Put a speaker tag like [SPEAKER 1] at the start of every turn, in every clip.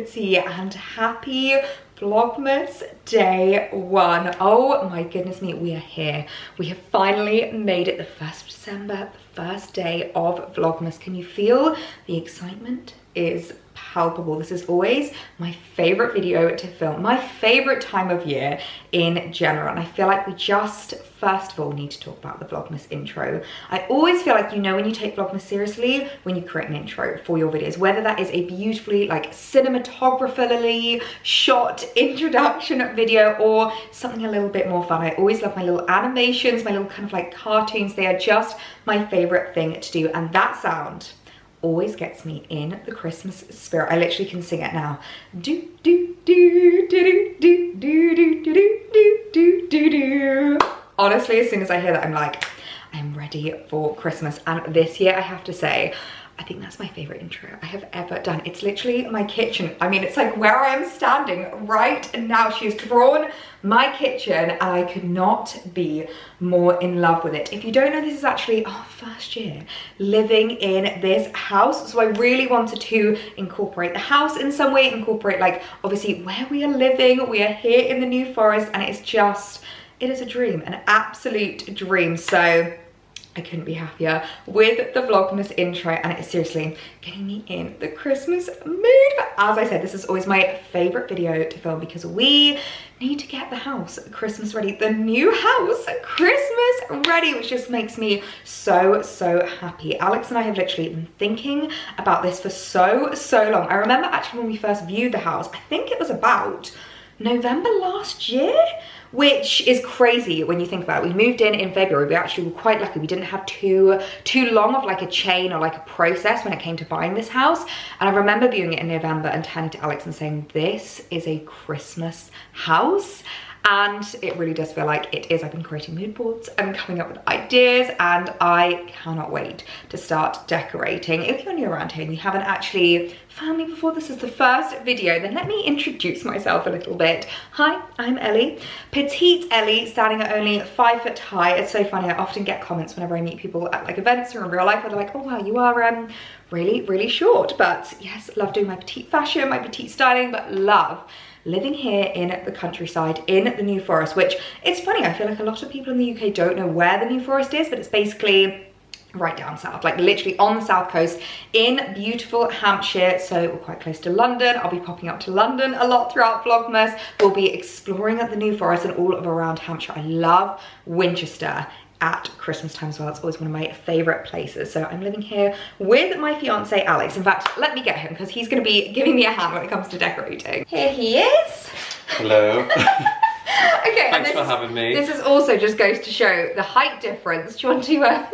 [SPEAKER 1] Petite and happy Vlogmas day 1. Oh my goodness me, we are here. We have finally made it, the 1st of December, the first day of Vlogmas. Can you feel the excitement is palpable? This is always my favorite video to film, my favorite time of year in general, and I feel like we just first of all need to talk about the Vlogmas intro. I always feel like, you know, when you take Vlogmas seriously, when you create an intro for your videos, whether that is a beautifully like cinematographerly shot introduction video or something a little bit more fun. I always love my little animations, my little kind of like cartoons. They are just my favorite thing to do, and that sound always gets me in the Christmas spirit. I literally can sing it now. Do do do do do do do do do do do do. Honestly, as soon as I hear that, I'm like, I'm ready for Christmas. And this year, I have to say, I think that's my favorite intro I have ever done. It's literally my kitchen. I mean, it's like where I am standing right now. She's drawn my kitchen and I could not be more in love with it. If you don't know, this is actually our first year living in this house. So I really wanted to incorporate the house in some way, incorporate like obviously where we are living. We are here in the New Forest and it's just, it is a dream, an absolute dream. So I couldn't be happier with the Vlogmas intro, and it is seriously getting me in the Christmas mood. But as I said, this is always my favorite video to film because we need to get the house Christmas ready, the new house Christmas ready, which just makes me so happy. Alex and I have literally been thinking about this for so long. I remember actually when we first viewed the house, I think it was about November last year, which is crazy when you think about it. We moved in February. We actually were quite lucky. We didn't have too long of like a chain or like a process when it came to buying this house. And I remember viewing it in November and turning to Alex and saying, this is a Christmas house. And it really does feel like it is. I've been creating mood boards and coming up with ideas, and I cannot wait to start decorating. If you're new around here and you haven't actually found me before, this is the first video, then let me introduce myself a little bit. Hi, I'm Ellie, PetiteElliee, standing at only 5 foot high. It's so funny, I often get comments whenever I meet people at like events or in real life where they're like, oh wow, you are really short. But yes, love doing my petite fashion, my petite styling, but love living here in the countryside in the New Forest, which it's funny, I feel like a lot of people in the UK don't know where the New Forest is, but it's basically right down south, like literally on the south coast in beautiful Hampshire. So we're quite close to London. I'll be popping up to London a lot throughout Vlogmas. We'll be exploring at the New Forest and all of around Hampshire. I love Winchester at Christmas time as well. It's always one of my favorite places. So I'm living here with my fiance Alex. In fact, let me get him because he's going to be giving me a hand when it comes to decorating. Here he is.
[SPEAKER 2] Hello.
[SPEAKER 1] Okay,
[SPEAKER 2] thanks for having me.
[SPEAKER 1] This is also just goes to show the height difference. Do you want to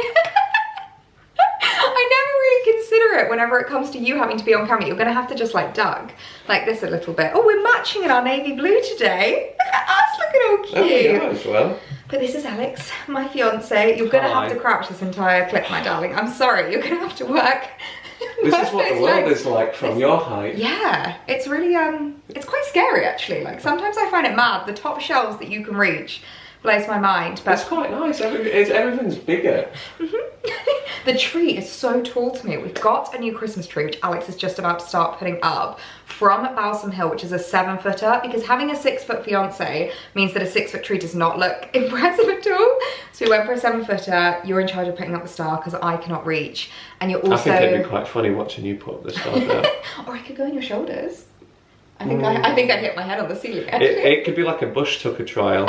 [SPEAKER 1] I never really consider it whenever it comes to you having to be on camera. You're gonna have to just like duck like this a little bit. Oh, we're matching in our navy blue today. Look at us looking all cute.
[SPEAKER 2] Oh, yeah, as well.
[SPEAKER 1] But this is Alex, my fiance. You're gonna have to crouch this entire clip, my darling. I'm sorry, you're gonna have to work.
[SPEAKER 2] This is what the world is like from your height.
[SPEAKER 1] Yeah, it's really, it's quite scary actually. Like sometimes I find it mad. The top shelves that you can reach blows my mind. But
[SPEAKER 2] it's quite nice. Everything's bigger.
[SPEAKER 1] The tree is so tall to me. We've got a new Christmas tree, which Alex is just about to start putting up, from Balsam Hill, which is a 7-footer, because having a 6-foot fiance means that a 6-foot tree does not look impressive at all. So we went for a 7-footer. You're in charge of putting up the star because I cannot reach. And you're also...
[SPEAKER 2] I think it'd be quite funny watching you put the star there.
[SPEAKER 1] Or I could go on your shoulders. I think I'd hit my head on the ceiling.
[SPEAKER 2] It could be like a bush tucker trial.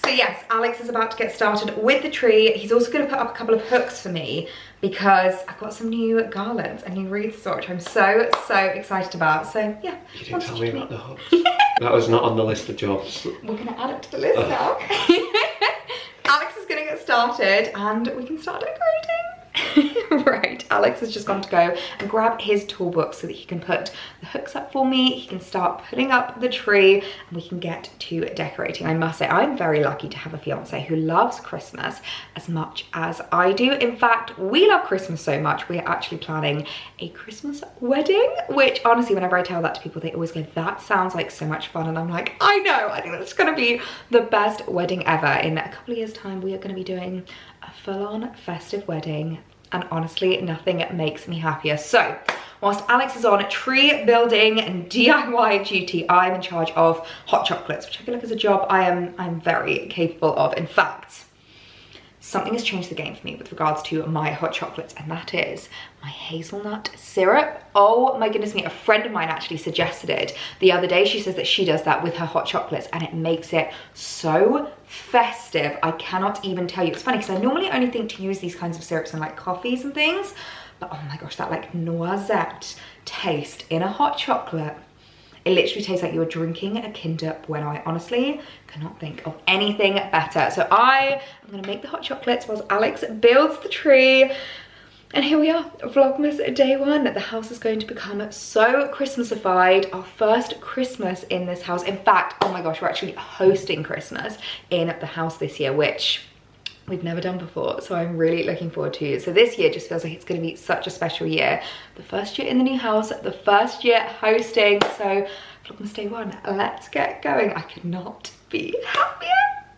[SPEAKER 1] So yes, Alex is about to get started with the tree. He's also going to put up a couple of hooks for me because I've got some new garlands and new wreaths, which I'm so excited about. So yeah.
[SPEAKER 2] You didn't tell me about the hooks. That was not on the list of jobs.
[SPEAKER 1] We're going to add it to the list now. Alex is going to get started and we can start decorating. Right, Alex has just gone to go and grab his toolbox so that he can put the hooks up for me. He can start putting up the tree and we can get to decorating. I must say, I'm very lucky to have a fiance who loves Christmas as much as I do. In fact, we love Christmas so much, we're actually planning a Christmas wedding, which honestly, whenever I tell that to people, they always go, that sounds like so much fun. And I'm like, I know, I think that's gonna be the best wedding ever. In a couple of years' time, we are gonna be doing a full-on festive wedding, and honestly nothing makes me happier. So whilst Alex is on tree building and DIY duty, I'm in charge of hot chocolates, which I feel like is a job I'm very capable of. In fact, something has changed the game for me with regards to my hot chocolates, and that is my hazelnut syrup. Oh my goodness me, a friend of mine actually suggested it the other day. She says that she does that with her hot chocolates and it makes it so festive. I cannot even tell you. It's funny because I normally only think to use these kinds of syrups in like coffees and things, but oh my gosh, that like noisette taste in a hot chocolate. It literally tastes like you're drinking a Kinder Bueno. I honestly cannot think of anything better. So I am gonna make the hot chocolates whilst Alex builds the tree. And here we are, Vlogmas day 1. The house is going to become so Christmasified. Our first Christmas in this house. In fact, oh my gosh, we're actually hosting Christmas in the house this year, which we've never done before, so I'm really looking forward to it. So this year just feels like it's going to be such a special year. The first year in the new house, the first year hosting. So Vlogmas day 1, let's get going. I could not be happier.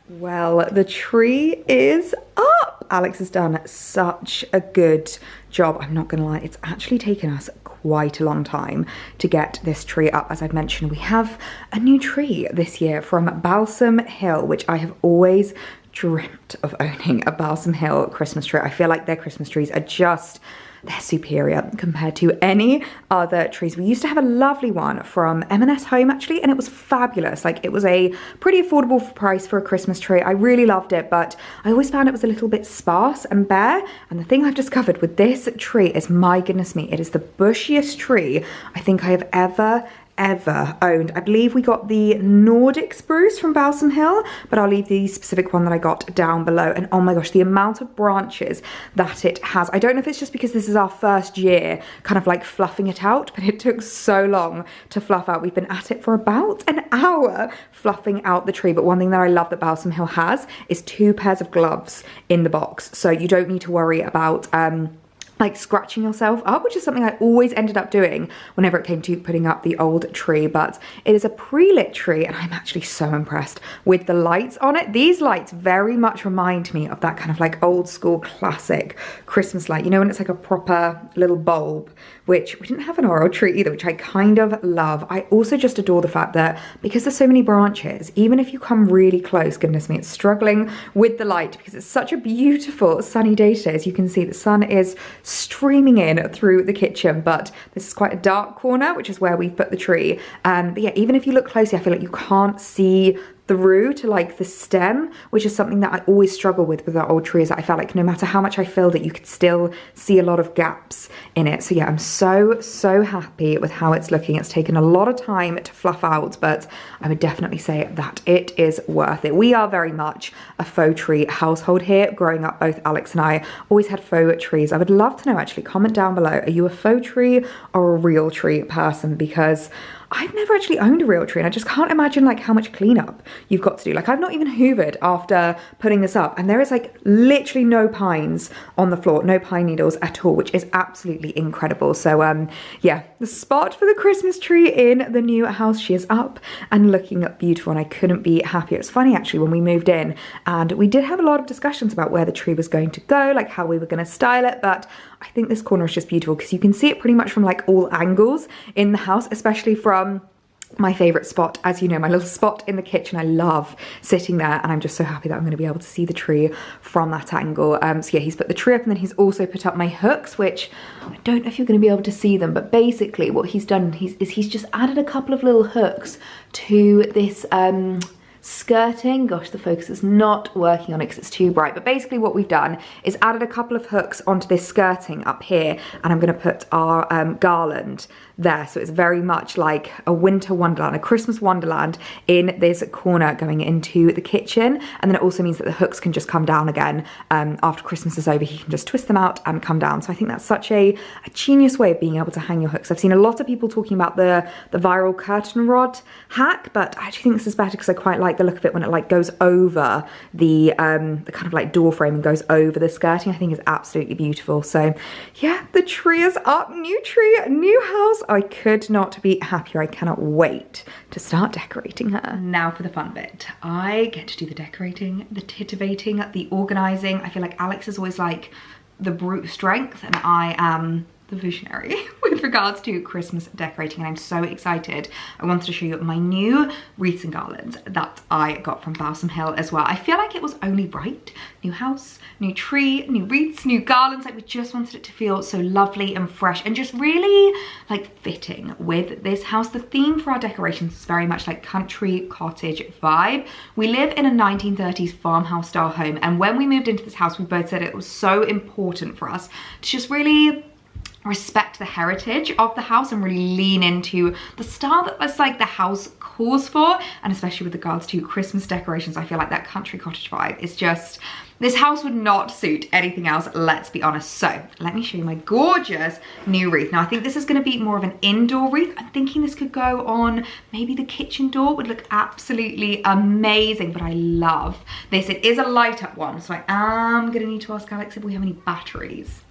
[SPEAKER 1] Well, the tree is up. Alex has done such a good job. I'm not gonna lie, it's actually taken us quite a long time to get this tree up. As I've mentioned, we have a new tree this year from Balsam Hill, which I have always dreamt of owning a Balsam Hill Christmas tree. I feel like their Christmas trees are just, they're superior compared to any other trees. We used to have a lovely one from M&S Home actually, and it was fabulous. Like, it was a pretty affordable price for a Christmas tree. I really loved it, but I always found it was a little bit sparse and bare. And the thing I've discovered with this tree is, my goodness me, it is the bushiest tree I think I have ever owned. I believe we got the Nordic spruce from Balsam Hill, but I'll leave the specific one that I got down below. And oh my gosh, the amount of branches that it has. I don't know if it's just because this is our first year kind of like fluffing it out, but it took so long to fluff out. We've been at it for about an hour fluffing out the tree. But one thing that I love that Balsam Hill has is 2 pairs of gloves in the box. So you don't need to worry about like scratching yourself up, which is something I always ended up doing whenever it came to putting up the old tree. But it is a pre-lit tree and I'm actually so impressed with the lights on it. These lights very much remind me of that kind of like old school classic Christmas light, you know, when it's like a proper little bulb, which we didn't have in our old tree either, which I kind of love. I also just adore the fact that because there's so many branches, even if you come really close, goodness me, it's struggling with the light because it's such a beautiful sunny day today. As you can see, the sun is streaming in through the kitchen, but this is quite a dark corner, which is where we've put the tree. But yeah, even if you look closely, I feel like you can't see through to like the stem, which is something that I always struggle with our old trees. I felt like no matter how much I filled it, you could still see a lot of gaps in it. So yeah, I'm so happy with how it's looking. It's taken a lot of time to fluff out, but I would definitely say that it is worth it. We are very much a faux tree household here. Growing up, both Alex and I always had faux trees. I would love to know, actually, comment down below, are you a faux tree or a real tree person? Because I've never actually owned a real tree and I just can't imagine like how much cleanup you've got to do. Like, I've not even hoovered after putting this up and there is like literally no pines on the floor, no pine needles at all, which is absolutely incredible. So yeah, the spot for the Christmas tree in the new house, she is up and looking beautiful and I couldn't be happier. It's funny actually, when we moved in and we did have a lot of discussions about where the tree was going to go, like how we were going to style it, but I think this corner is just beautiful because you can see it pretty much from like all angles in the house, especially from my favorite spot, as you know, my little spot in the kitchen. I love sitting there and I'm just so happy that I'm going to be able to see the tree from that angle. So yeah, he's put the tree up and then he's also put up my hooks, which I don't know if you're going to be able to see them, but basically what he's done is he's just added a couple of little hooks to this skirting. Gosh, the focus is not working on it because it's too bright, but basically what we've done is added a couple of hooks onto this skirting up here and I'm going to put our garland there. So it's very much like a winter wonderland, a Christmas wonderland in this corner going into the kitchen. And then it also means that the hooks can just come down again after Christmas is over. He can just twist them out and come down. So I think that's such a genius way of being able to hang your hooks. I've seen a lot of people talking about the viral curtain rod hack, but I actually think this is better because I quite like the look of it when it like goes over the kind of like door frame and goes over the skirting. I think is absolutely beautiful. So yeah, the tree is up, new tree, new house. I could not be happier. I cannot wait to start decorating her. Now for the fun bit. I get to do the decorating, the titivating, the organizing. I feel like Alex is always like the brute strength and I am the visionary with regards to Christmas decorating, and I'm so excited. I wanted to show you my new wreaths and garlands that I got from Balsam Hill as well. I feel like it was only right. New house, new tree, new wreaths, new garlands. Like, we just wanted it to feel so lovely and fresh and just really like fitting with this house. The theme for our decorations is very much like country cottage vibe. We live in a 1930s farmhouse style home, and when we moved into this house, we both said it was so important for us to just really respect the heritage of the house and really lean into the style that was like the house calls for. And especially with regards to Christmas decorations, I feel like that country cottage vibe is just, this house would not suit anything else, let's be honest. So let me show you my gorgeous new wreath. Now I think this is going to be more of an indoor wreath. I'm thinking this could go on maybe the kitchen door, would look absolutely amazing, but I love this. It is a light up one, so I am going to need to ask Alex if we have any batteries.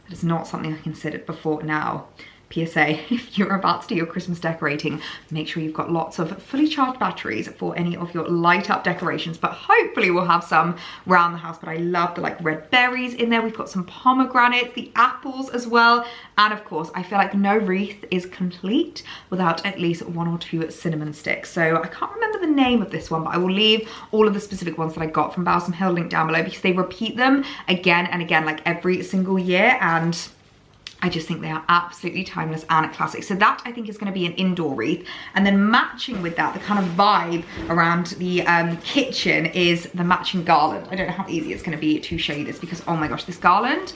[SPEAKER 1] That is not something I considered before now. PSA, if you're about to do your Christmas decorating, make sure you've got lots of fully charged batteries for any of your light up decorations, but hopefully we'll have some around the house. But I love the like red berries in there. We've got some pomegranates, the apples as well. And of course, I feel like no wreath is complete without at least 1 or 2 cinnamon sticks. So I can't remember the name of this one, but I will leave all of the specific ones that I got from Balsam Hill linked down below, because they repeat them again and again, like every single year. And I just think they are absolutely timeless and a classic. So that I think is going to be an indoor wreath. And then matching with that, the kind of vibe around the kitchen is the matching garland. I don't know how easy it's going to be to show you this, because oh my gosh, this garland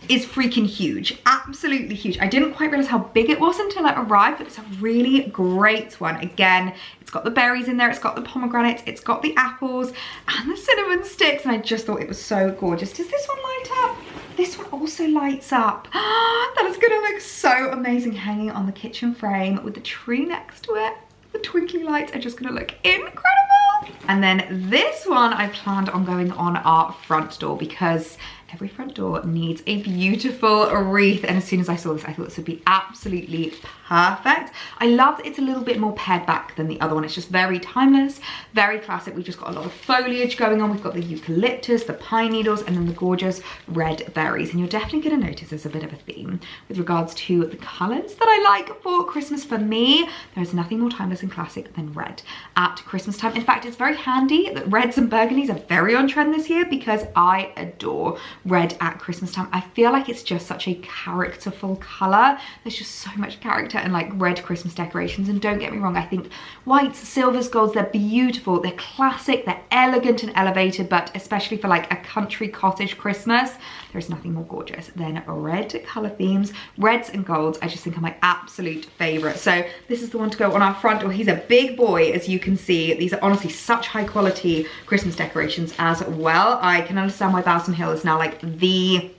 [SPEAKER 1] is freaking huge, absolutely huge. I didn't quite realize how big it was until it arrived, but it's a really great one. Again, it's got the berries in there, it's got the pomegranates, it's got the apples and the cinnamon sticks, and I just thought it was so gorgeous. Does this one light up? This one also lights up. That is gonna look so amazing hanging on the kitchen frame with the tree next to it. The twinkly lights are just gonna look incredible. And then this one I planned on going on our front door, because every front door needs a beautiful wreath, and as soon as I saw this, I thought this would be absolutely perfect. I love that it's a little bit more pared back than the other one. It's just very timeless, very classic. We've just got a lot of foliage going on. We've got the eucalyptus, the pine needles, and then the gorgeous red berries. And you're definitely going to notice there's a bit of a theme with regards to the colours that I like for Christmas. For me, there's nothing more timeless and classic than red at Christmas time. In fact, it's very handy that reds and burgundies are very on trend this year, because I adore red at Christmas time. I feel like it's just such a characterful color. There's just so much character in like red Christmas decorations. And don't get me wrong, I think whites, silvers, golds, they're beautiful, they're classic, they're elegant and elevated, but especially for like a country cottage Christmas, there's nothing more gorgeous than red color themes. Reds and golds I just think are my absolute favorite. So this is the one to go on our front door. He's a big boy, as you can see. These are honestly such high quality Christmas decorations as well. I can understand why Balsam Hill is now like the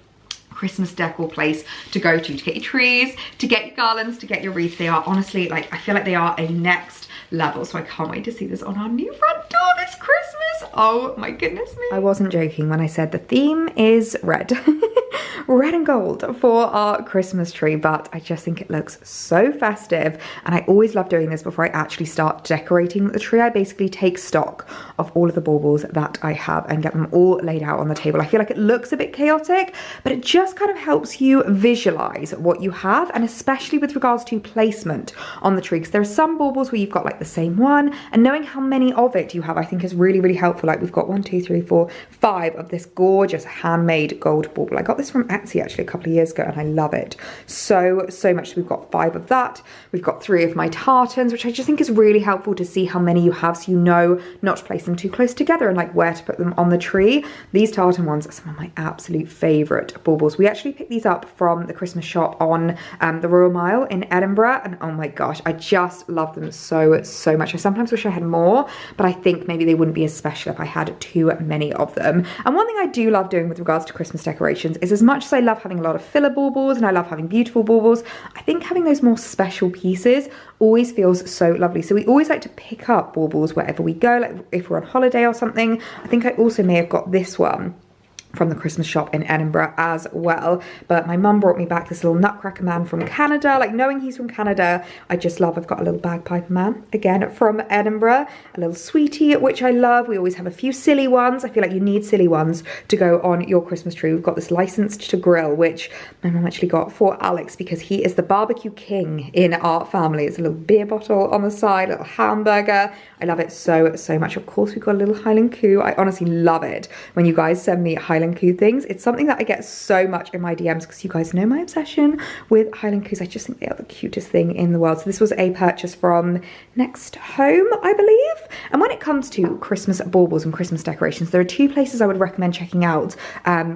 [SPEAKER 1] Christmas decor place to go to get your trees, to get your garlands, to get your wreaths. They are honestly, like, I feel like they are a next level. So I can't wait to see this on our new front door this Christmas. Oh my goodness me. I wasn't joking when I said the theme is red. Red and gold for our Christmas tree, but I just think it looks so festive, and I always love doing this before I actually start decorating the tree. I basically take stock of all of the baubles that I have and get them all laid out on the table. I feel like it looks a bit chaotic, but it just kind of helps you visualize what you have, and especially with regards to placement on the tree, because there are some baubles where you've got like the same one, and knowing how many of it you have I think is really, really helpful. Like we've got 1, 2, 3, 4, 5 of this gorgeous handmade gold bauble. I got this from Etsy actually a couple of years ago, and I love it so much. So we've got 5 of that. We've got 3 of my tartans, which I just think is really helpful to see how many you have, so you know not to place them too close together and like where to put them on the tree. These tartan ones are some of my absolute favorite baubles. We actually picked these up from the Christmas shop on the Royal Mile in Edinburgh, and oh my gosh, I just love them so much. I sometimes wish I had more, but I think maybe they wouldn't be as special if I had too many of them. And one thing I do love doing with regards to Christmas decorations is, as much as I love having a lot of filler baubles and I love having beautiful baubles, I think having those more special pieces always feels so lovely. So we always like to pick up baubles wherever we go, like if we're on holiday or something. I think I also may have got this one from the Christmas shop in Edinburgh as well. But my mum brought me back this little nutcracker man from Canada. Like, knowing he's from Canada, I just love. I've got a little bagpiper man, again, from Edinburgh. A little sweetie, which I love. We always have a few silly ones. I feel like you need silly ones to go on your Christmas tree. We've got this licensed to grill, which my mum actually got for Alex because he is the barbecue king in our family. It's a little beer bottle on the side, a little hamburger. I love it so, so much. Of course, we've got a little Highland Coo. I honestly love it when you guys send me Highland Coo things. It's something that I get so much in my DMs because you guys know my obsession with Highland Coos. I just think they are the cutest thing in the world. So this was a purchase from Next Home, I believe. And when it comes to Christmas baubles and Christmas decorations, there are two places I would recommend checking out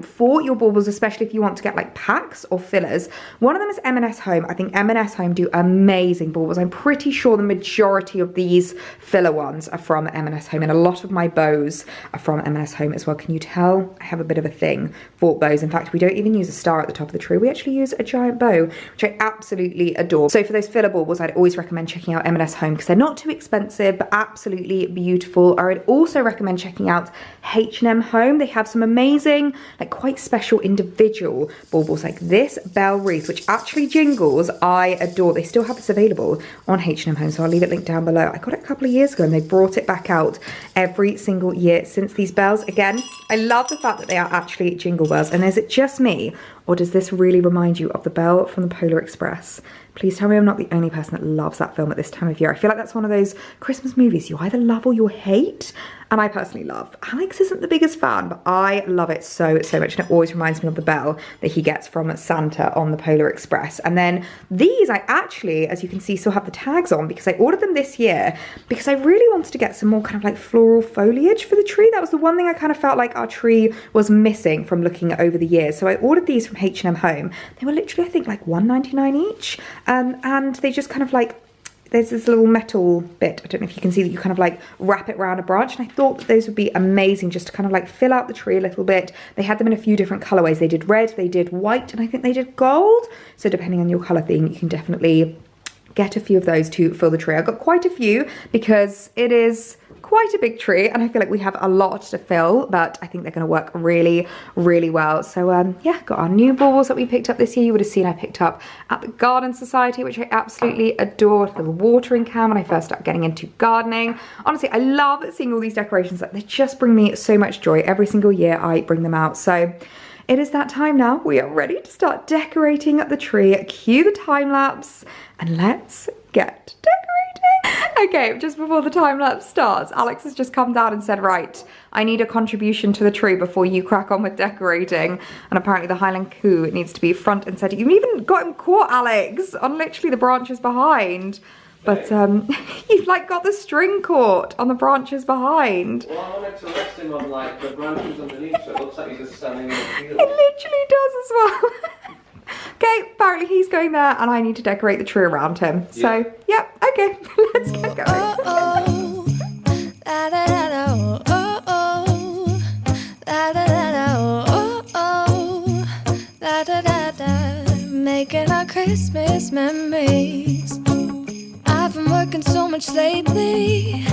[SPEAKER 1] for your baubles, especially if you want to get like packs or fillers. One of them is M&S Home. I think M&S Home do amazing baubles. I'm pretty sure the majority of these filler ones are from M&S Home, and a lot of my bows are from M&S Home as well. Can you tell? I have a bit of a thing for bows. In fact, we don't even use a star at the top of the tree. We actually use a giant bow, which I absolutely adore. So for those filler baubles, I'd always recommend checking out M&S Home because they're not too expensive, but absolutely beautiful. Or I'd also recommend checking out H&M Home. They have some amazing, like quite special individual baubles like this bell wreath, which actually jingles. I adore. They still have this available on H&M Home, so I'll leave it linked down below. I got it a couple of years ago and they brought it back out every single year since. These bells, again, I love the fact that they are actually jingle bells. And is it just me, or does this really remind you of the bell from the Polar Express? Please tell me I'm not the only person that loves that film at this time of year. I feel like that's one of those Christmas movies you either love or you hate, and I personally love. Alex isn't the biggest fan, but I love it so, so much, and it always reminds me of the bell that he gets from Santa on the Polar Express. And then these, I actually, as you can see, still have the tags on because I ordered them this year because I really wanted to get some more kind of like floral foliage for the tree. That was the one thing I kind of felt like our tree was missing from looking over the years. So I ordered these from H&M Home. They were literally, I think, like $1.99 each. And they just kind of like, there's this little metal bit, I don't know if you can see, that you kind of like wrap it around a branch, and I thought that those would be amazing just to kind of like fill out the tree a little bit. They had them in a few different colorways. They did red, they did white, and I think they did gold. So depending on your color theme, you can definitely get a few of those to fill the tree. I got quite a few because it is quite a big tree and I feel like we have a lot to fill, but I think they're going to work really, really well. So yeah, got our new baubles that we picked up this year. You would have seen I picked up at the Garden Society, which I absolutely adored. A little watering can when I first started getting into gardening. Honestly, I love seeing all these decorations. They just bring me so much joy. Every single year I bring them out. So it is that time now. We are ready to start decorating the tree. Cue the time lapse and let's get decorating. Okay, just before the time lapse starts, Alex has just come down and said, right, I need a contribution to the tree before you crack on with decorating. And apparently the Highland Coo needs to be front and center. You've even got him caught, Alex, on literally the branches behind. But you've like got the string caught on the branches behind.
[SPEAKER 2] Well, I wanted to rest him on like the branches underneath, so it looks like he's just standing in the field.
[SPEAKER 1] It literally does as well. Okay, apparently he's going there and I need to decorate the tree around him. So, yeah, okay, let's get going.
[SPEAKER 3] Making our Christmas memories. I've been working so much lately,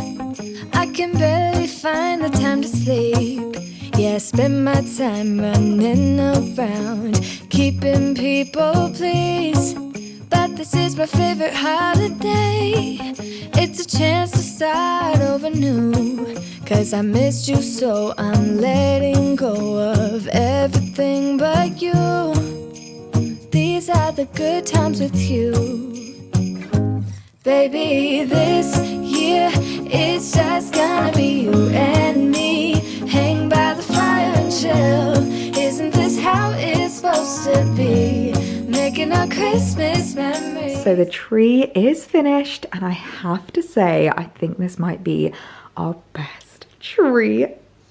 [SPEAKER 3] I can barely find the time to sleep. Yeah, I spend my time running around, keeping people pleased. But this is my favorite holiday. It's a chance to start over new. Cause I missed you, so I'm letting go of everything but you. These are the good times with you. Baby, this year it's just gonna be you and me. Hang by the fire and chill. Isn't this how it's supposed to be? Making our Christmas memories.
[SPEAKER 1] So the tree is finished and I have to say, I think this might be our best tree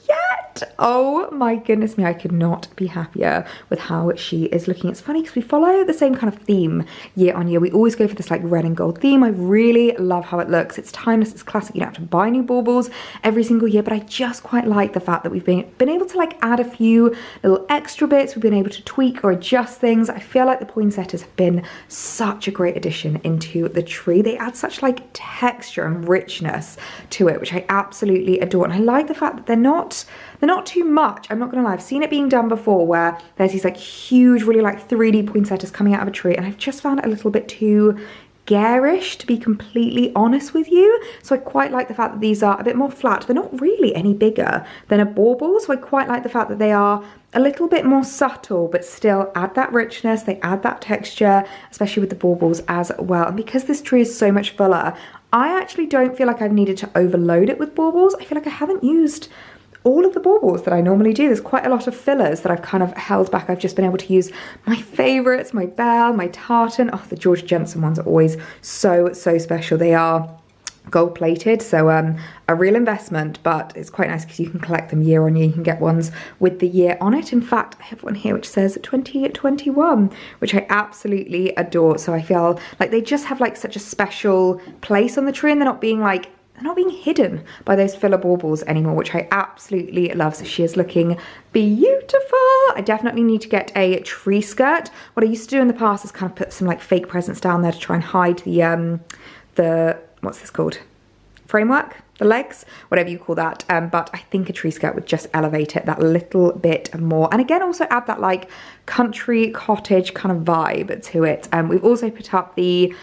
[SPEAKER 1] yet. Oh my goodness me, I could not be happier with how she is looking. It's funny because we follow the same kind of theme year on year. We always go for this like red and gold theme. I really love how it looks. It's timeless, it's classic. You don't have to buy new baubles every single year, but I just quite like the fact that we've been able to like add a few little extra bits. We've been able to tweak or adjust things. I feel like the poinsettias have been such a great addition into the tree. They add such like texture and richness to it, which I absolutely adore. And I like the fact that they're not not too much, I'm not gonna lie. I've seen it being done before where there's these like huge, really like 3D poinsettias coming out of a tree, and I've just found it a little bit too garish, to be completely honest with you. So I quite like the fact that these are a bit more flat. They're not really any bigger than a bauble, so I quite like the fact that they are a little bit more subtle, but still add that richness, they add that texture, especially with the baubles as well. And because this tree is so much fuller, I actually don't feel like I've needed to overload it with baubles. I feel like I haven't used all of the baubles that I normally do. There's quite a lot of fillers that I've kind of held back. I've just been able to use my favorites, my Belle, my Tartan. Oh, the George Jensen ones are always so special. They are gold plated, so a real investment, but it's quite nice because you can collect them year on year. You can get ones with the year on it. In fact, I have one here which says 2021, which I absolutely adore. So I feel like they just have like such a special place on the tree, and they're not being hidden by those filler baubles anymore, which I absolutely love. So she is looking beautiful. I definitely need to get a tree skirt. What I used to do in the past is kind of put some like fake presents down there to try and hide the what's this called? Framework? The legs? Whatever you call that. But I think a tree skirt would just elevate it that little bit more. And again, also add that like country cottage kind of vibe to it. We've also put up the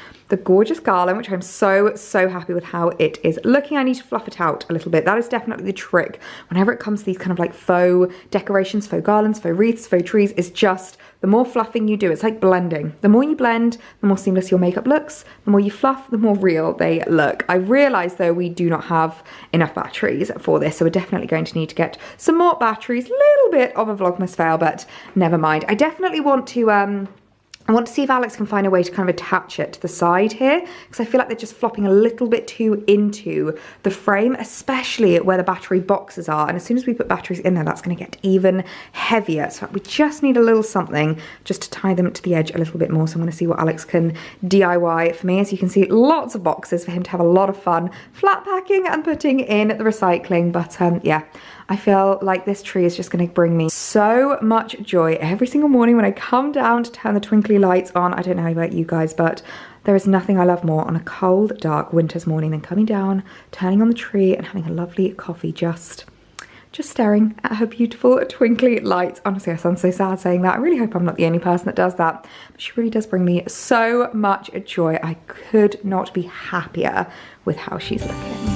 [SPEAKER 1] gorgeous garland, which I'm so happy with how it is looking. I need to fluff it out a little bit. That is definitely the trick whenever it comes to these kind of like faux decorations, faux garlands, faux wreaths, faux trees. Is just the more fluffing you do, it's like blending. The more you blend, the more seamless your makeup looks. The more you fluff, the more real they look. I realise though we do not have enough batteries for this, so we're definitely going to need to get some more batteries. Little bit of a Vlogmas fail, but never mind. I definitely want to I want to see if Alex can find a way to kind of attach it to the side here, because I feel like they're just flopping a little bit too into the frame, especially where the battery boxes are. And as soon as we put batteries in there, that's going to get even heavier. So we just need a little something just to tie them to the edge a little bit more. So I'm going to see what Alex can DIY for me. As you can see, lots of boxes for him to have a lot of fun flat packing and putting in the recycling. But yeah, I feel like this tree is just going to bring me so much joy every single morning when I come down to turn the twinkly lights on. I don't know about you guys, but there is nothing I love more on a cold, dark winter's morning than coming down, turning on the tree and having a lovely coffee, just staring at her beautiful twinkly lights. Honestly, I sound so sad saying that. I really hope I'm not the only person that does that, but she really does bring me so much joy. I could not be happier with how she's looking.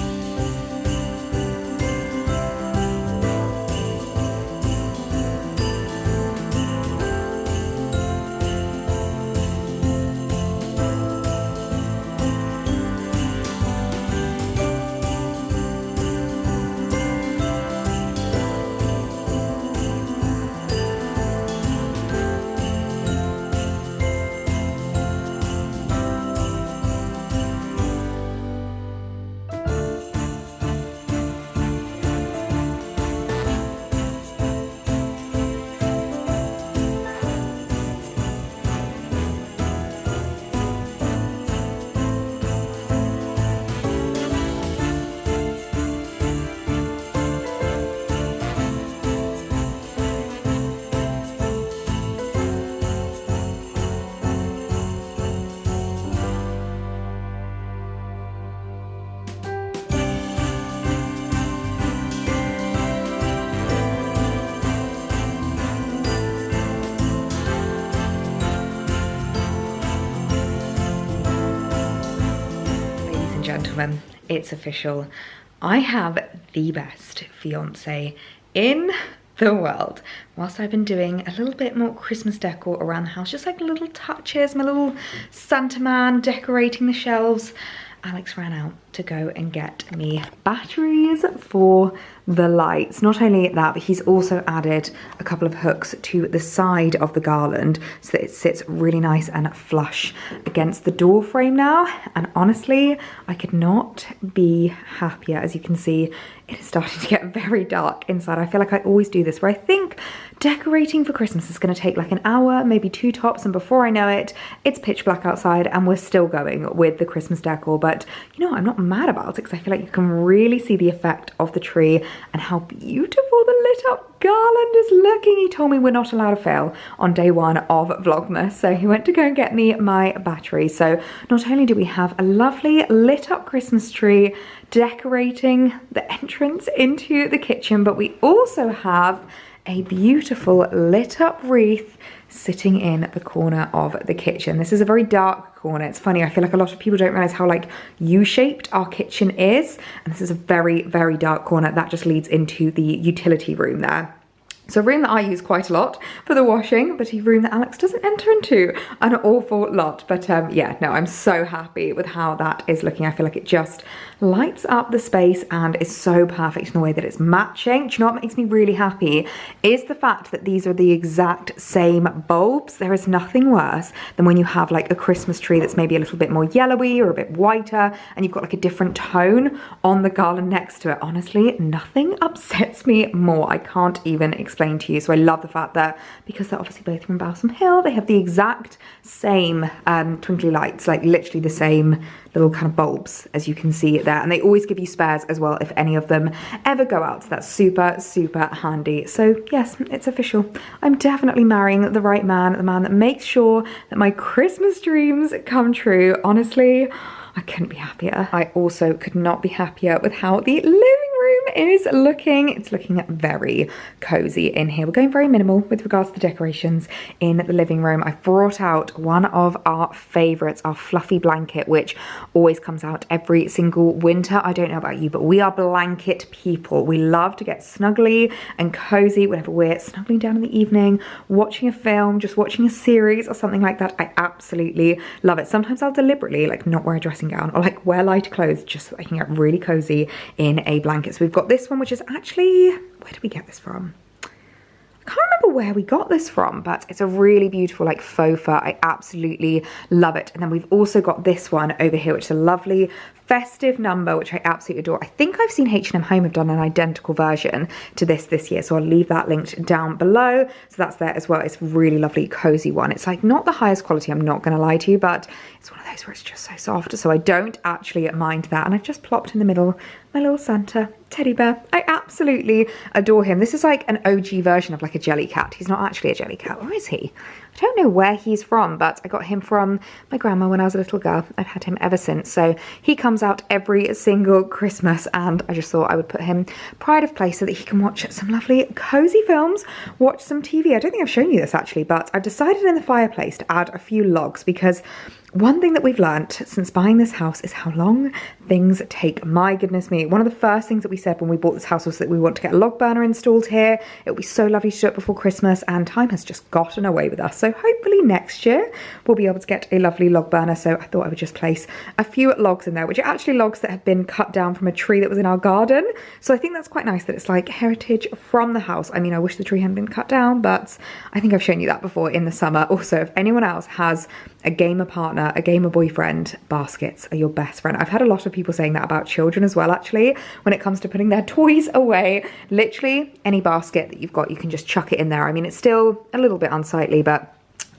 [SPEAKER 1] Gentlemen, it's official. I have the best fiance in the world. Whilst I've been doing a little bit more Christmas decor around the house, just like little touches, my little Santa man decorating the shelves, Alex ran out to go and get me batteries for the lights. Not only that, but he's also added a couple of hooks to the side of the garland so that it sits really nice and flush against the door frame now. And honestly, I could not be happier. As you can see, it is starting to get very dark inside. I feel like I always do this, where I think decorating for Christmas is going to take like an hour, maybe two tops, and before I know it, it's pitch black outside and we're still going with the Christmas decor. But you know, I'm not mad about it because I feel like you can really see the effect of the tree and how beautiful the lit up garland is looking. He told me we're not allowed to fail on day one of Vlogmas, so he went to go and get me my battery. So not only do we have a lovely lit up Christmas tree decorating the entrance into the kitchen, but we also have a beautiful lit up wreath sitting in the corner of the kitchen. This is a very dark corner. It's funny, I feel like a lot of people don't realize how like U-shaped our kitchen is, and this is a very, very dark corner that just leads into the utility room there. So a room that I use quite a lot for the washing, but a room that Alex doesn't enter into an awful lot. But yeah, no, I'm so happy with how that is looking. I feel like it just lights up the space and is so perfect in the way that it's matching. Do you know what makes me really happy is the fact that these are the exact same bulbs. There is nothing worse than when you have like a Christmas tree that's maybe a little bit more yellowy or a bit whiter, and you've got like a different tone on the garland next to it. Honestly, nothing upsets me more. I can't even explain to you. So I love the fact that because they're obviously both from Balsam Hill, they have the exact same twinkly lights, like literally the same little kind of bulbs as you can see there, and they always give you spares as well if any of them ever go out. So that's super, super handy. So yes, it's official. I'm definitely marrying the right man, the man that makes sure that my Christmas dreams come true. Honestly, I couldn't be happier. I also could not be happier with how the living room is looking. It's looking very cozy in here. We're going very minimal with regards to the decorations in the living room. I've brought out one of our favorites, our fluffy blanket, which always comes out every single winter. I don't know about you, but we are blanket people. We love to get snuggly and cozy whenever we're snuggling down in the evening, watching a film, just watching a series or something like that. I absolutely love it. Sometimes I'll deliberately like not wear a dressing gown or like wear lighter clothes just so I can get really cozy in a blanket. So we've got this one, which is actually, where did we get this from? I can't remember where we got this from, but it's a really beautiful like faux fur. I absolutely love it. And then we've also got this one over here, which is a lovely festive number, which I absolutely adore. I think I've seen H&M Home have done an identical version to this year, so I'll leave that linked down below. So that's there as well. It's a really lovely cozy one. It's like not the highest quality, I'm not gonna lie to you, but it's one of those where it's just so soft, so I don't actually mind that. And I've just plopped in the middle my little Santa teddy bear. I absolutely adore him. This is like an OG version of like a jelly cat. He's not actually a jelly cat, or is he? I don't know where he's from, but I got him from my grandma when I was a little girl. I've had him ever since. So he comes out every single Christmas, and I just thought I would put him pride of place so that he can watch some lovely cozy films, watch some TV. I don't think I've shown you this actually, but I've decided in the fireplace to add a few logs, because one thing that we've learnt since buying this house is how long things take. My goodness me. One of the first things that we said when we bought this house was that we want to get a log burner installed here. It would be so lovely to do it before Christmas, and time has just gotten away with us. So hopefully next year we'll be able to get a lovely log burner. So I thought I would just place a few logs in there, which are actually logs that have been cut down from a tree that was in our garden. So I think that's quite nice that it's like heritage from the house. I mean, I wish the tree hadn't been cut down, but I think I've shown you that before in the summer. Also, if anyone else has a gamer partner, a gamer boyfriend, baskets are your best friend. I've had a lot of people saying that about children as well, actually, when it comes to putting their toys away. Literally any basket that you've got, you can just chuck it in there. I mean, it's still a little bit unsightly, but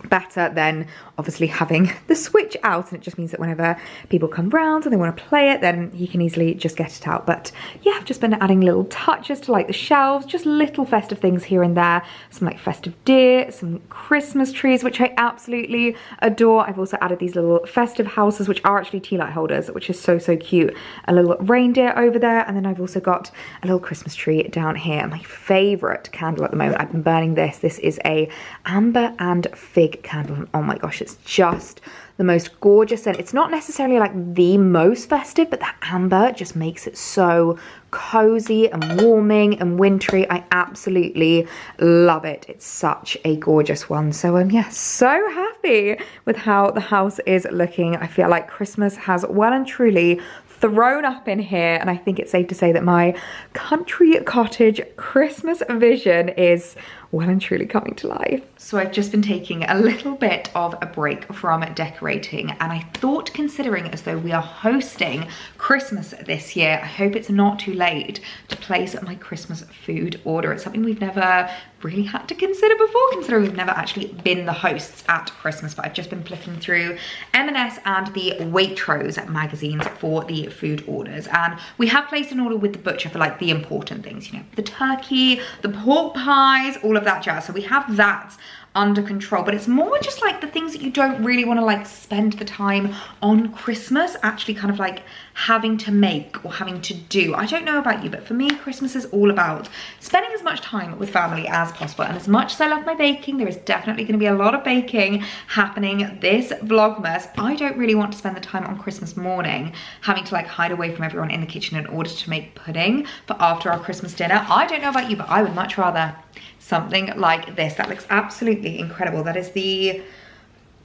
[SPEAKER 1] better than obviously having the switch out, and it just means that whenever people come round and they want to play it, then you can easily just get it out. But yeah, I've just been adding little touches to like the shelves, just little festive things here and there, some like festive deer, some Christmas trees, which I absolutely adore. I've also added these little festive houses, which are actually tea light holders, which is so, so cute. A little reindeer over there, and then I've also got a little Christmas tree down here. My favorite candle at the moment, I've been burning this. This is a amber and fig candle. Oh my gosh, it's just the most gorgeous scent. It's not necessarily like the most festive, but that amber just makes it so cozy and warming and wintry. I absolutely love it. It's such a gorgeous one. So yeah, so happy with how the house is looking. I feel like Christmas has well and truly thrown up in here, and I think it's safe to say that my country cottage Christmas vision is well and truly coming to life. So I've just been taking a little bit of a break from decorating, and I thought, considering as though we are hosting Christmas this year, I hope it's not too late to place my Christmas food order. It's something we've never really had to consider before, considering we've never actually been the hosts at Christmas, but I've just been flicking through M&S and the Waitrose magazines for the food orders, and we have placed an order with the butcher for like the important things, you know, the turkey, the pork pies, all of that jazz. So we have that under control, but it's more just like the things that you don't really want to like spend the time on Christmas actually kind of like having to make or having to do. I don't know about you, but for me, Christmas is all about spending as much time with family as possible. And as much as I love my baking, there is definitely going to be a lot of baking happening this Vlogmas. I don't really want to spend the time on Christmas morning having to like hide away from everyone in the kitchen in order to make pudding for after our Christmas dinner. I don't know about you, but I would much rather something like this. That looks absolutely incredible. That is the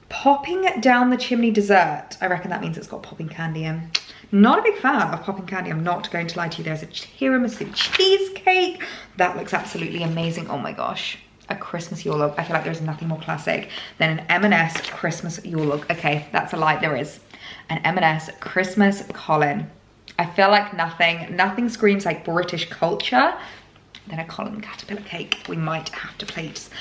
[SPEAKER 1] popping down the chimney dessert. I reckon that means it's got popping candy in. Not a big fan of popping candy, I'm not going to lie to you. There's a tiramisu cheesecake. That looks absolutely amazing. Oh my gosh. A Christmas Yule log. I feel like there's nothing more classic than an M&S Christmas Yule log. Okay, that's a lie, there is. An M&S Christmas Colin. I feel like nothing screams like British culture than a Colin caterpillar cake. We might have to place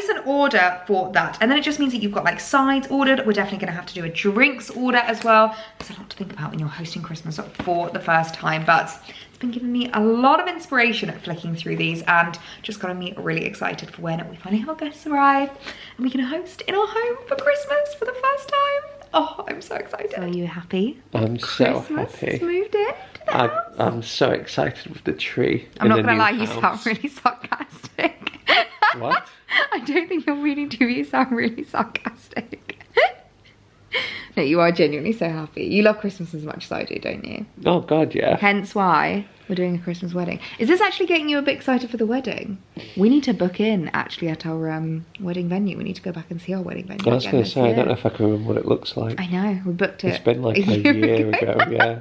[SPEAKER 1] an order for that. And then it just means that you've got like sides ordered. We're definitely gonna have to do a drinks order as well. There's a lot to think about when you're hosting Christmas for the first time, but it's been giving me a lot of inspiration at flicking through these, and just got me really excited for when we finally have our guests arrive and we can host in our home for Christmas for the first time. Oh, I'm so excited. So are you happy?
[SPEAKER 4] I'm so
[SPEAKER 1] Christmas
[SPEAKER 4] happy.
[SPEAKER 1] Has moved in.
[SPEAKER 4] I'm so excited with the tree.
[SPEAKER 1] I'm not gonna lie, you sound really sarcastic.
[SPEAKER 4] What?
[SPEAKER 1] I don't think you're meaning to, you sound really sarcastic. No, you are genuinely so happy. You love Christmas as much as I do, don't you?
[SPEAKER 4] Oh God, yeah.
[SPEAKER 1] Hence why we're doing a Christmas wedding. Is this actually getting you a bit excited for the wedding? We need to book in actually at our wedding venue. We need to go back and see our wedding venue.
[SPEAKER 4] I was going to say, I don't know if I can remember what it looks like.
[SPEAKER 1] I know, we booked it.
[SPEAKER 4] It's been like a year ago, yeah.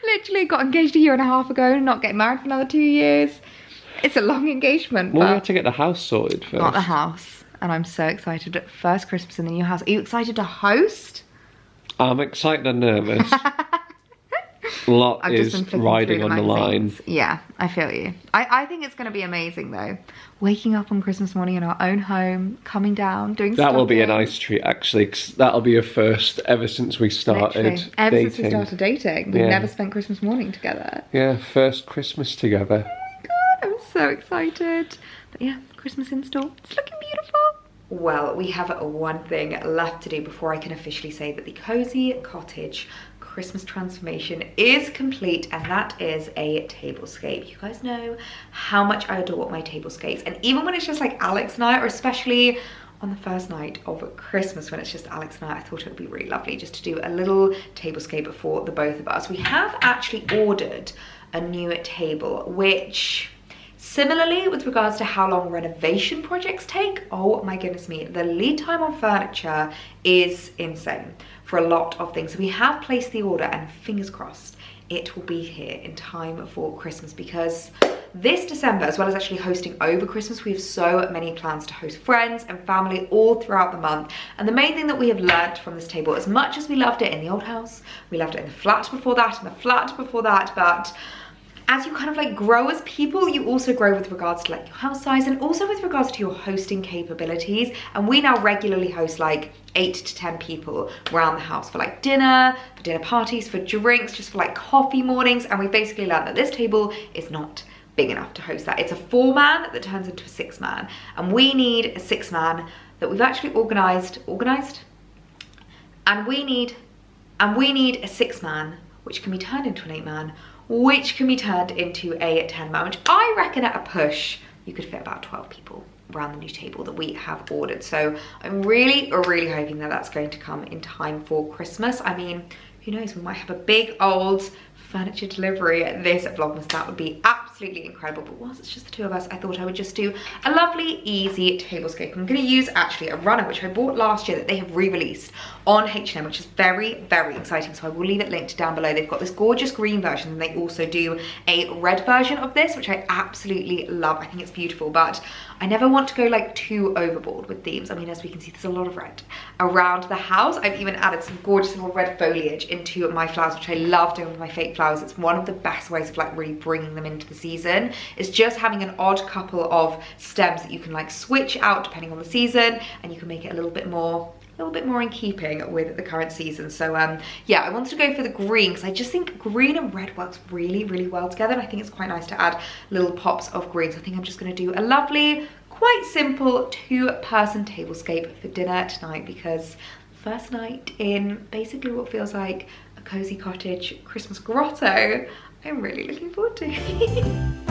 [SPEAKER 1] Literally got engaged a year and a half ago and not getting married for another 2 years. It's a long engagement.
[SPEAKER 4] Well, we had to get the house sorted first.
[SPEAKER 1] Got the house, and I'm so excited. First Christmas in the new house. Are you excited to host?
[SPEAKER 4] I'm excited and nervous. A lot is riding on the line.
[SPEAKER 1] Yeah, I feel you. I think it's going to be amazing though. Waking up on Christmas morning in our own home, coming down, doing
[SPEAKER 4] that will be a nice treat actually, 'cause that'll be a first ever since we started dating.
[SPEAKER 1] Ever since we started dating. We've never spent Christmas morning together.
[SPEAKER 4] Yeah, first Christmas together.
[SPEAKER 1] Oh my God, I'm so excited. But yeah, Christmas install. It's looking beautiful. Well, we have one thing left to do before I can officially say that the Cozy Cottage Christmas transformation is complete, and that is a tablescape. You guys know how much I adore my tablescapes, and even when it's just like Alex and I, or especially on the first night of Christmas when it's just Alex and I thought it would be really lovely just to do a little tablescape for the both of us. We have actually ordered a new table, which similarly with regards to how long renovation projects take, oh my goodness me, the lead time on furniture is insane for a lot of things. So we have placed the order, and fingers crossed it will be here in time for Christmas, because this December, as well as actually hosting over Christmas, we have so many plans to host friends and family all throughout the month. And the main thing that we have learned from this table, as much as we loved it in the old house, we loved it in the flat before that, and the flat before that, but as you kind of like grow as people, you also grow with regards to like your house size, and also with regards to your hosting capabilities. And we now regularly host like 8 to 10 people around the house for like dinner, for dinner parties, for drinks, just for like coffee mornings. And we basically learned that this table is not big enough to host that. It's a 4-man that turns into a 6-man, and we need a 6-man that we've actually organized, and we need a 6-man which can be turned into an 8-man, which can be turned into a 10-man, which I reckon at a push you could fit about 12 people around the new table that we have ordered. So I'm really hoping that that's going to come in time for Christmas. I mean, who knows, we might have a big old furniture delivery this Vlogmas. That would be absolutely incredible. But whilst it's just the two of us, I thought I would just do a lovely easy tablescape. I'm going to use actually a runner which I bought last year that they have re-released on H&M, which is very, very exciting. So I will leave it linked down below. They've got this gorgeous green version, and they also do a red version of this, which I absolutely love. I think it's beautiful, but I never want to go like too overboard with themes. I mean, as we can see, there's a lot of red around the house. I've even added some gorgeous little red foliage into my flowers, which I love doing with my fake flowers. It's one of the best ways of like really bringing them into the season, is just having an odd couple of stems that you can like switch out depending on the season, and you can make it a little bit more in keeping with the current season. So yeah, I wanted to go for the green because I just think green and red works really, really well together, and I think it's quite nice to add little pops of green. So I think I'm just going to do a lovely, quite simple 2-person tablescape for dinner tonight, because first night in basically what feels like a cozy cottage Christmas grotto, I'm really looking forward to.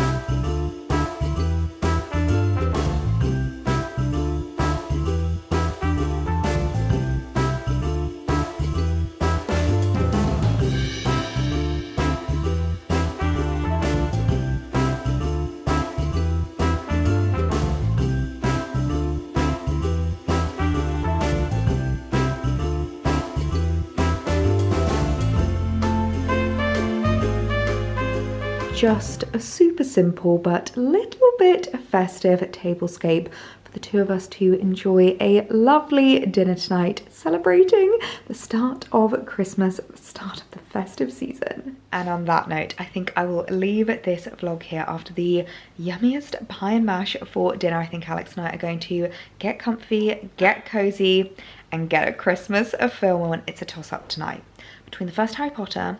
[SPEAKER 1] Just a super simple but little bit festive tablescape for the two of us to enjoy a lovely dinner tonight, celebrating the start of Christmas, the start of the festive season. And on that note, I think I will leave this vlog here after the yummiest pie and mash for dinner. I think Alex and I are going to get comfy, get cozy, and get a Christmas film on. It's a toss-up tonight between the first Harry Potter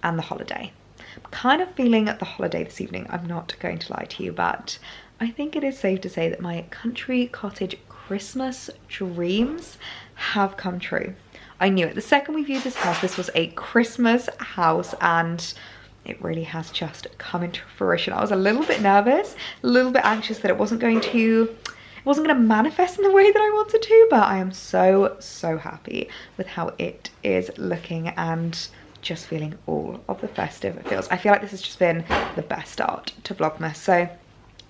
[SPEAKER 1] and The Holiday. I'm kind of feeling the Holiday this evening, I'm not going to lie to you, but I think it is safe to say that my country cottage Christmas dreams have come true. I knew it. The second we viewed this house, this was a Christmas house, and it really has just come into fruition. I was a little bit nervous, a little bit anxious that it wasn't going to manifest in the way that I wanted to, but I am so, so happy with how it is looking and just feeling all of the festive feels. I feel like this has just been the best start to Vlogmas. So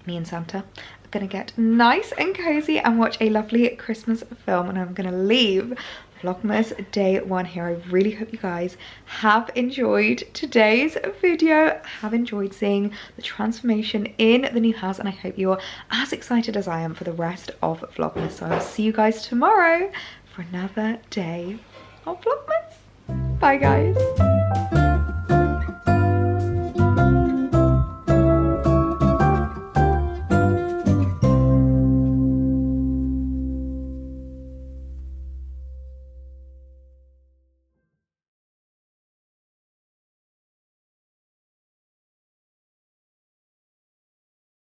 [SPEAKER 1] me and Santa are gonna get nice and cozy and watch a lovely Christmas film, and I'm gonna leave Vlogmas day 1 here. I really hope you guys have enjoyed today's video, have enjoyed seeing the transformation in the new house, and I hope you're as excited as I am for the rest of Vlogmas. So I'll see you guys tomorrow for another day of Vlogmas. Bye guys.